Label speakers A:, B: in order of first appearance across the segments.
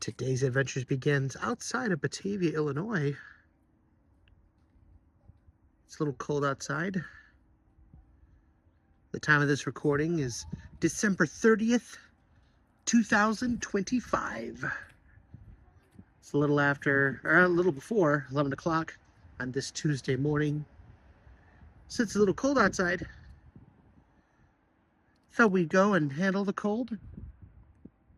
A: Today's adventures begins outside of Batavia, Illinois. It's a little cold outside. The time of this recording is December 30th, 2025. It's a little after, or a little before 11 o'clock on this Tuesday morning. Since it's a little cold outside, thought we'd go and handle the cold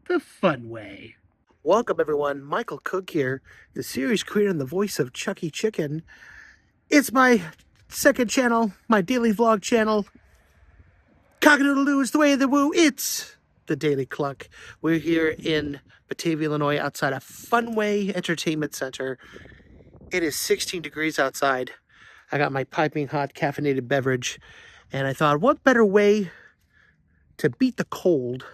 A: the fun way. Welcome everyone, Michael Cook here, the series creator and the voice of Chucky Chicken. It's my second channel, my daily vlog channel. Cock-a-doodle-doo is the way of the woo. It's the Daily Cluck. We're here in Batavia, Illinois, outside of Funway Entertainment Center. It is 16 degrees outside. I got my piping hot caffeinated beverage, and I thought, what better way to beat the cold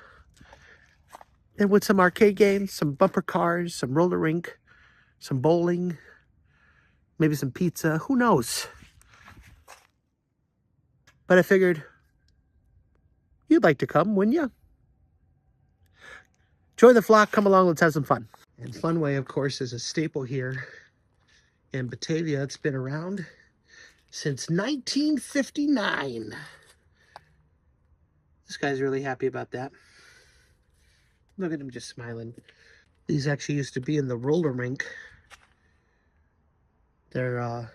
A: than with some arcade games, some bumper cars, some roller rink, some bowling, maybe some pizza, who knows? But I figured you'd like to come, wouldn't you? Join the flock, come along, let's have some fun. And Funway, of course, is a staple here in Batavia. It's been around since 1959. This guy's really happy about that. Look at him just smiling. These actually used to be in the roller rink. They're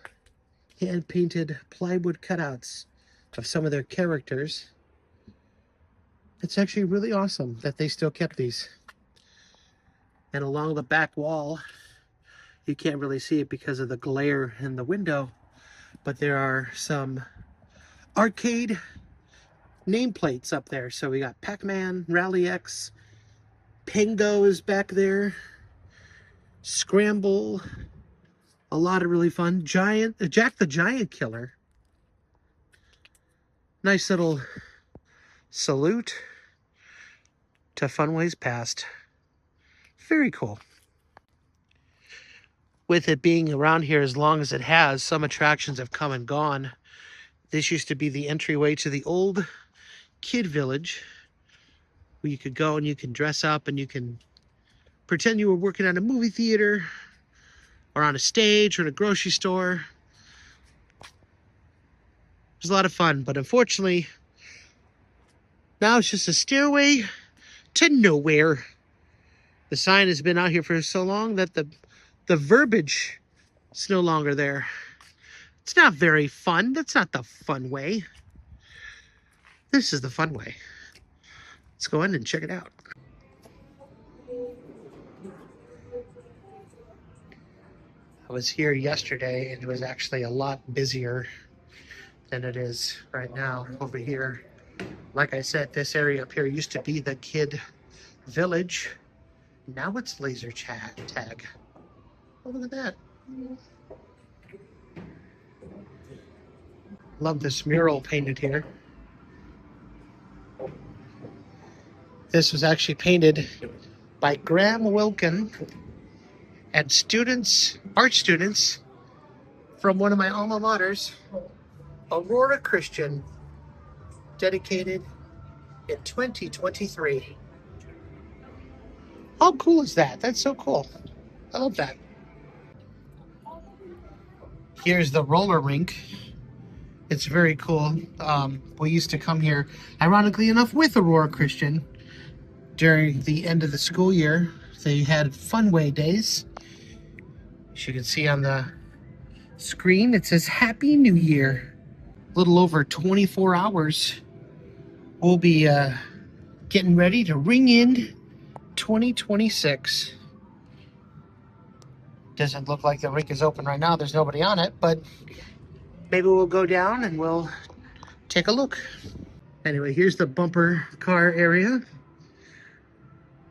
A: hand-painted plywood cutouts of some of their characters. It's actually really awesome that they still kept these. And along the back wall, you can't really see it because of the glare in the window, but there are some arcade nameplates up there. So we got Pac-Man, Rally X, Pingo is back there, Scramble, a lot of really fun. Jack the Giant Killer. Nice little salute to Funway's past. Very cool. With it being around here as long as it has, some attractions have come and gone. This used to be the entryway to the old kid village, where you could go and you can dress up and you can pretend you were working at a movie theater or on a stage or in a grocery store. It was a lot of fun, but unfortunately, now it's just a stairway to nowhere. The sign has been out here for so long that the verbiage is no longer there. It's not very fun. That's not the fun way. This is the fun way. Let's go in and check it out. I was here yesterday and it was actually a lot busier than it is right now over here. Like I said, this area up here used to be the kid village. Now it's laser tag. Oh, look at that. Love this mural painted here. This was actually painted by Graham Wilkin and art students from one of my alma maters, Aurora Christian, dedicated in 2023. How cool is that? That's so cool. I love that. Here's the roller rink. It's very cool. We used to come here, ironically enough, with Aurora Christian during the end of the school year. They had Funway days. As you can see on the screen, it says Happy New Year. A little over 24 hours. We'll be getting ready to ring in 2026. Doesn't look like the rink is open right now. There's nobody on it, but maybe we'll go down and we'll take a look. Anyway, here's the bumper car area.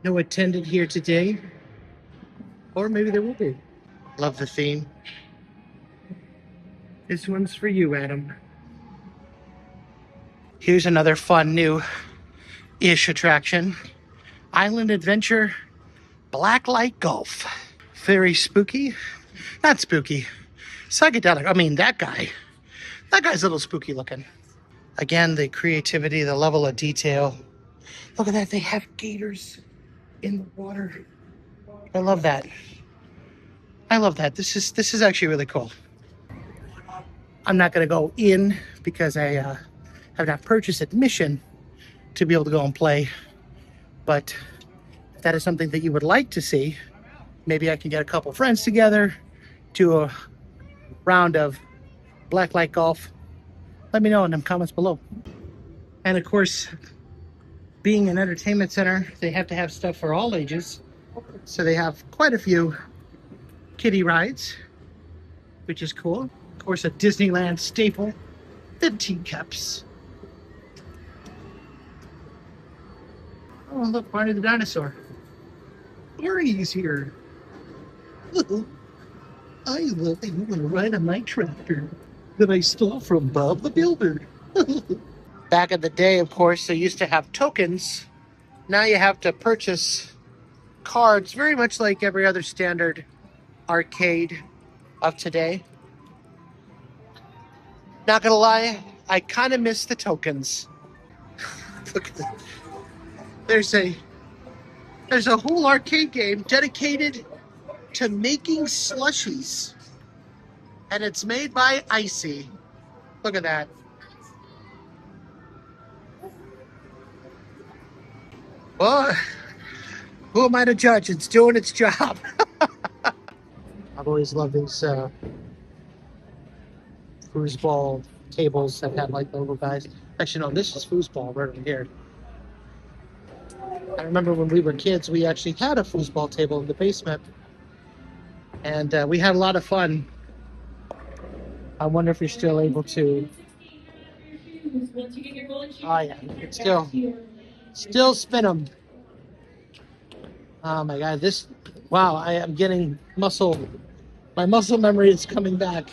A: No attendant here today. Or maybe there will be. Love the theme. This one's for you, Adam. Here's another fun new-ish attraction. Island Adventure Blacklight Golf. Very spooky. Not spooky. Psychedelic. I mean, that guy's a little spooky looking. Again, the creativity, the level of detail. Look at that. They have gators in the water. I love that. I love that. This is actually really cool. I'm not going to go in because I have not purchased admission to be able to go and play. But if that is something that you would like to see, maybe I can get a couple friends together, do a round of blacklight golf. Let me know in the comments below. And of course, being an entertainment center, they have to have stuff for all ages. So they have quite a few kiddie rides, which is cool. Of course, a Disneyland staple, the teacups. Oh, look, Barney the dinosaur. Barney's here. I love that you want to ride on my tractor that I stole from Bob the Builder. Back in the day, of course, they used to have tokens. Now you have to purchase cards, very much like every other standard arcade of today. Not gonna lie, I kind of miss the tokens. Look at that. There's a whole arcade game dedicated to making slushies. And it's made by Icy. Look at that. Well, who am I to judge? It's doing its job. I've always loved these foosball tables that have like the little guys. Actually, no, this is foosball right over here. I remember when we were kids, we actually had a foosball table in the basement. And we had a lot of fun. I wonder if you're still able to. Oh yeah, it's still spin them. Oh my God, wow, I am getting muscle. My muscle memory is coming back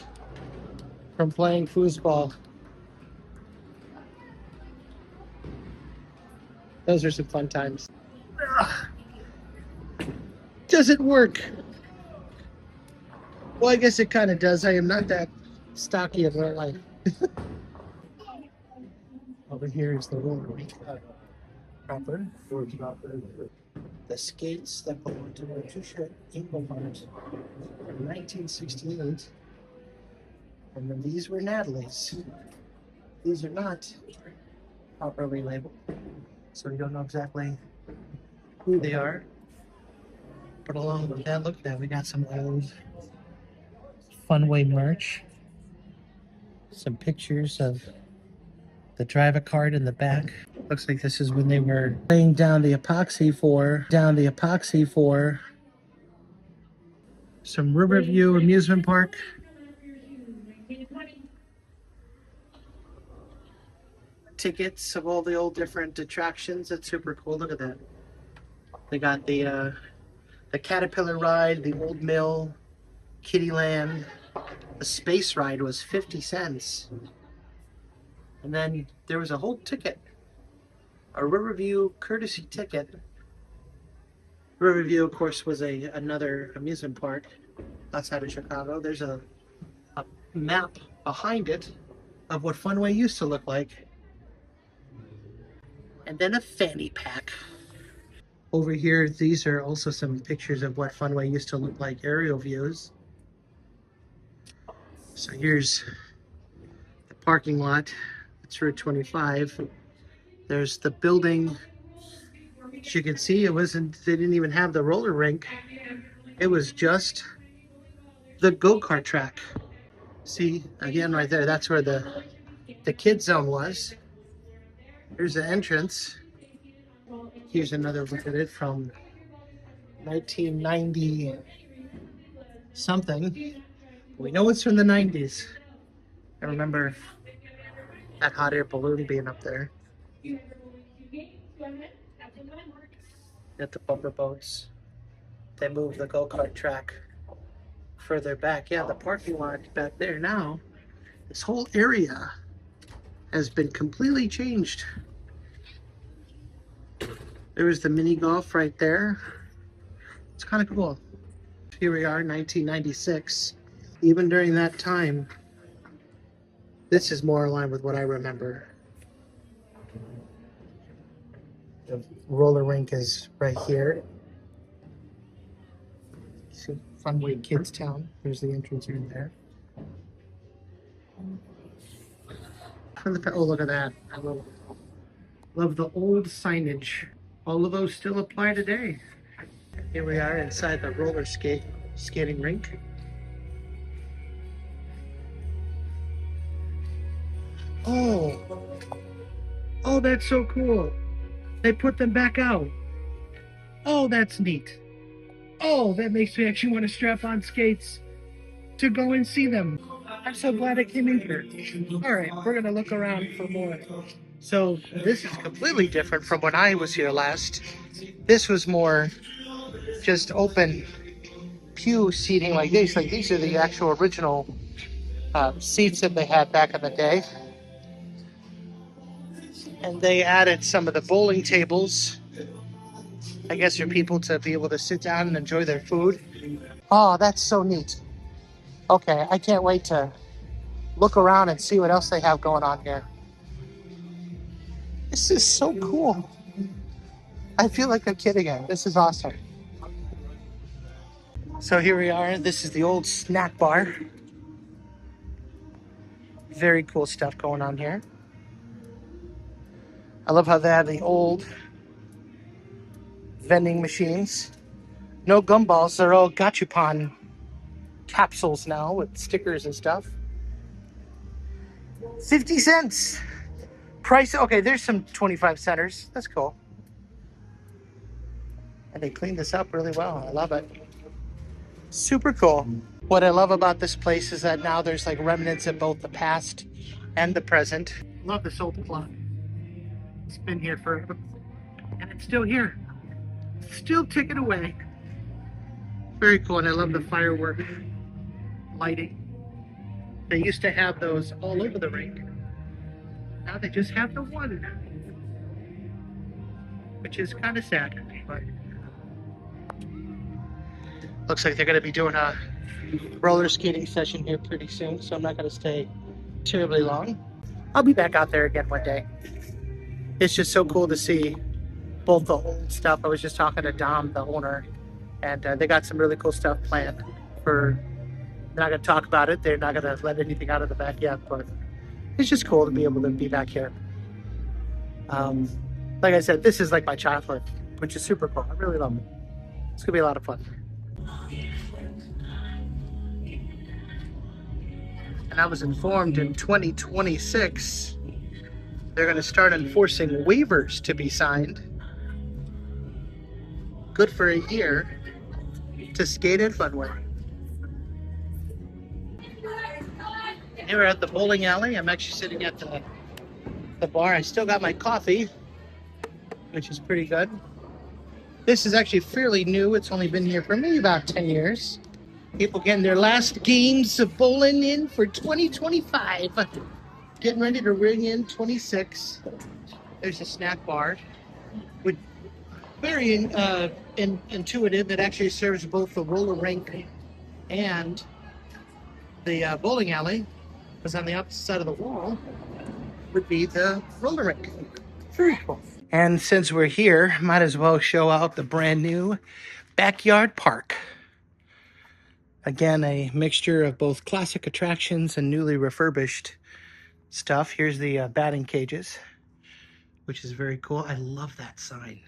A: from playing foosball. Those are some fun times. Does it work? Well, I guess it kind of does. I am not that stocky in real life. Over here is the roller rink. Proper. The skates that belong to Patricia Engelhart from 1968. And then these were Natalie's. These are not properly labeled, so we don't know exactly who they are. But along with that, look at that, we got some old Funway merch. Some pictures of the driver card in the back. Looks like this is when they were laying down the epoxy for some Riverview amusement park. Tickets of all the old different attractions. That's super cool. Look at that. They got the Caterpillar ride, the Old Mill, Kittyland. The space ride was 50 cents. And then there was a whole ticket, a Riverview courtesy ticket. Riverview, of course, was another amusement park outside of Chicago. There's a map behind it of what Funway used to look like. And then a fanny pack. Over here, these are also some pictures of what Funway used to look like, aerial views. So here's the parking lot. It's Route 25. There's the building. As you can see, they didn't even have the roller rink. It was just the go-kart track. See, again, right there, that's where the kid zone was. Here's the entrance. Here's another look at it from 1990 something. We know it's from the 90s. I remember that hot air balloon being up there. At the bumper boats. They moved the go-kart track further back. Yeah, the parking lot back there now. This whole area has been completely changed. There was the mini golf right there. It's kind of cool. Here we are, 1996. Even during that time, this is more in line with what I remember. The roller rink is right here. See, Funway Kids Town. There's the entrance in there. Oh, look at that. I love the old signage. All of those still apply today. Here we are inside the skating rink. Oh, oh, that's so cool. They put them back out. Oh, that's neat. Oh, that makes me actually want to strap on skates to go and see them. I'm so glad I came in here. All right, we're going to look around for more. So this is completely different from when I was here last. This was more just open pew seating like these. Like these are the actual original seats that they had back in the day. And they added some of the bowling tables, I guess, for people to be able to sit down and enjoy their food. Oh, that's so neat. Okay, I can't wait to look around and see what else they have going on here. This is so cool. I feel like a kid again. This is awesome. So here we are. This is the old snack bar. Very cool stuff going on here. I love how they have the old vending machines. No gumballs. They're all gachapon capsules now with stickers and stuff. 50 cents. Price. Okay, there's some 25 centers. That's cool. And they cleaned this up really well. I love it. Super cool. What I love about this place is that now there's like remnants of both the past and the present. Love this old clock. It's been here forever. And it's still here. Still ticking away. Very cool. And I love the firework lighting. They used to have those all over the rink. Now they just have the one. Which is kind of sad. But looks like they're going to be doing a roller skating session here pretty soon, so I'm not going to stay terribly long. I'll be back out there again one day. It's just so cool to see both the old stuff. I was just talking to Dom, the owner, and they got some really cool stuff planned for. They're not going to talk about it. They're not going to let anything out of the back yet, but it's just cool to be able to be back here. Like I said, this is like my childhood, which is super cool. I really love it. It's going to be a lot of fun. And I was informed in 2026, they're going to start enforcing waivers to be signed. Good for a year to skate at Funway. Here we're at the bowling alley. I'm actually sitting at the bar. I still got my coffee, which is pretty good. This is actually fairly new. It's only been here for maybe about 10 years. People getting their last games of bowling in for 2025. Getting ready to ring in 26. There's a snack bar with very intuitive. It actually serves both the roller rink and the bowling alley. Because on the opposite side of the wall would be the roller rink. Very cool. And since we're here, might as well show out the brand new backyard park. Again, a mixture of both classic attractions and newly refurbished stuff. Here's the batting cages, which is very cool. I love that sign.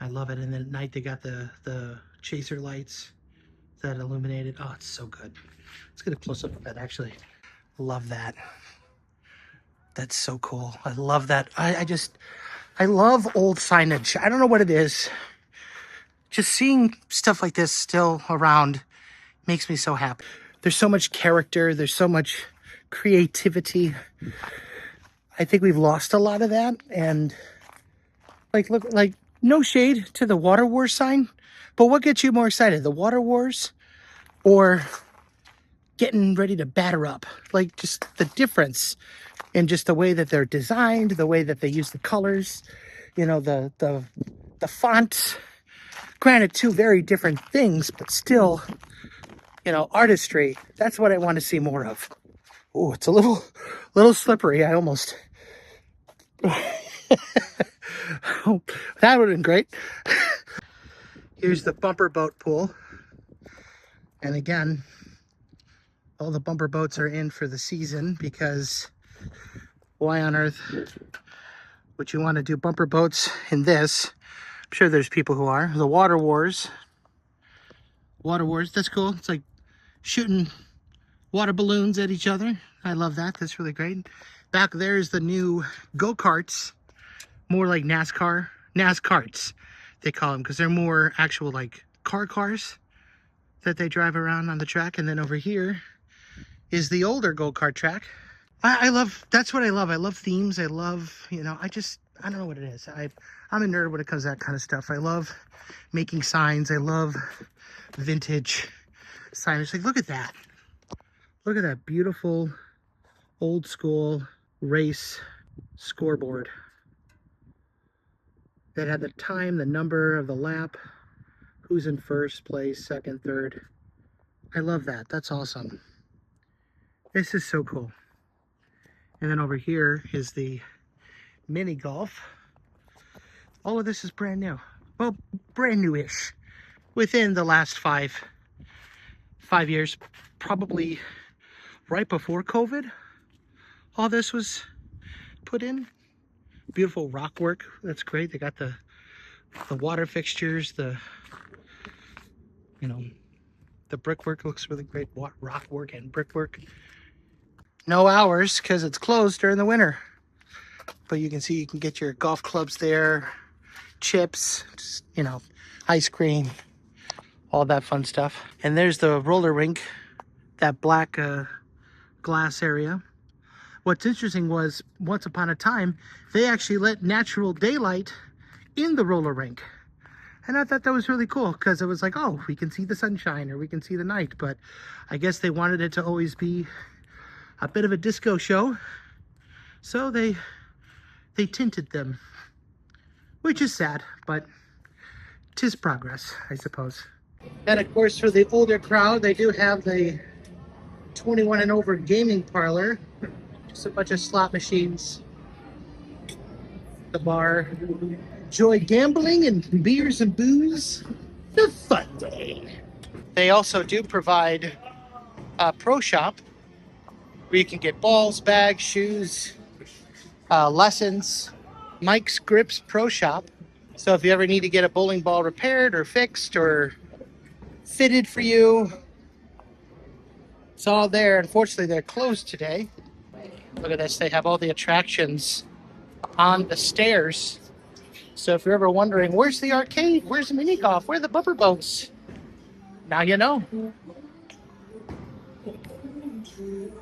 A: I love it. And then at night they got the chaser lights that illuminated. Oh, it's so good. Let's get a close-up of that, actually. Love that. That's so cool. I love that. I love old signage. I don't know what it is. Just seeing stuff like this still around makes me so happy. There's so much character. There's so much creativity. I think we've lost a lot of that. And look, no shade to the Water Wars sign, but what gets you more excited? The Water Wars or getting ready to batter up? Like, just the difference in just the way that they're designed, the way that they use the colors, you know, the font. Granted, two very different things, but still, you know, artistry. That's what I want to see more of. Oh, it's a little slippery. I almost. Oh, that would have been great. Here's the bumper boat pool. And again, all the bumper boats are in for the season because why on earth would you want to do bumper boats in this? I'm sure there's people who are. The Water Wars. Water Wars, that's cool. It's like shooting water balloons at each other. I love that. That's really great. Back there is the new go-karts. More like NASCARs, they call them, because they're more actual like cars that they drive around on the track. And then over here is the older go-kart track. I love, that's what I love. I love themes. I love, you know, I don't know what it is. I'm a nerd when it comes to that kind of stuff. I love making signs. I love vintage signage. Like, look at that. Look at that beautiful old school race scoreboard that had the time, the number of the lap, who's in first place, second, third. I love that. That's awesome. This is so cool. And then over here is the mini golf. All of this is brand new. Well, brand new-ish. Within the last five years, probably right before COVID, all this was put in. Beautiful rock work. That's great. They got the water fixtures, the brickwork looks really great. Rock work and brickwork. No hours because it's closed during the winter. But you can see you can get your golf clubs there, chips, just, you know, ice cream, all that fun stuff. And there's the roller rink, that black glass area. What's interesting was, once upon a time, they actually let natural daylight in the roller rink. And I thought that was really cool because it was like, oh, we can see the sunshine or we can see the night. But I guess they wanted it to always be a bit of a disco show. So they tinted them, which is sad, but 'tis progress, I suppose. And of course, for the older crowd, they do have the 21 and over gaming parlor. Just a bunch of slot machines. The bar. Enjoy gambling and beers and booze the Funway. They also do provide a pro shop where you can get balls, bags, shoes, lessons. Mike's Grips Pro Shop. So if you ever need to get a bowling ball repaired or fixed or fitted for you, it's all there. Unfortunately, they're closed today. Look at this. They have all the attractions on the stairs. So if you're ever wondering, where's the arcade? Where's the mini golf? Where are the bumper boats? Now you know.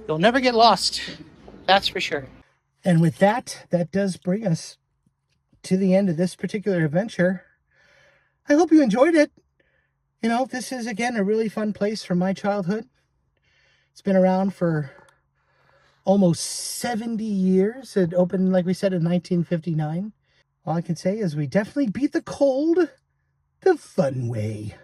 A: You'll never get lost. That's for sure. And with that, that does bring us to the end of this particular adventure. I hope you enjoyed it. You know, this is, again, a really fun place from my childhood. It's been around for almost 70 years. It opened, like we said, in 1959. All I can say is we definitely beat the cold the fun way.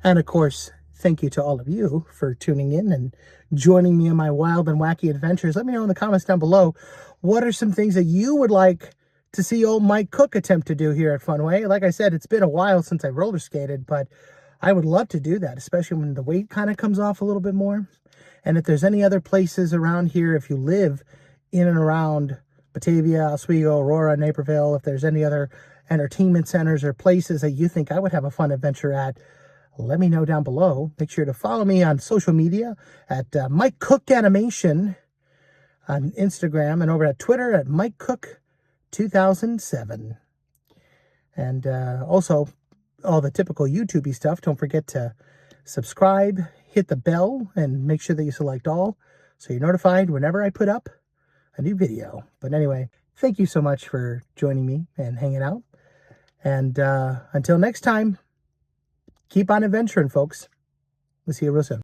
A: And of course, thank you to all of you for tuning in and joining me in my wild and wacky adventures. Let me know in the comments down below, what are some things that you would like to see old Mike Cook attempt to do here at Funway? Like I said, it's been a while since I roller skated, but I would love to do that, especially when the weight kind of comes off a little bit more. And if there's any other places around here, if you live in and around Batavia, Oswego, Aurora, Naperville, if there's any other entertainment centers or places that you think I would have a fun adventure at, let me know down below. Make sure to follow me on social media at Mike Cook Animation on Instagram, and over at Twitter at Mike Cook 2007. And also all the typical YouTube-y stuff. Don't forget to subscribe, hit the bell, and make sure that you select all so you're notified whenever I put up a new video. But anyway, thank you so much for joining me and hanging out. And until next time, keep on adventuring, folks. We'll see you real soon.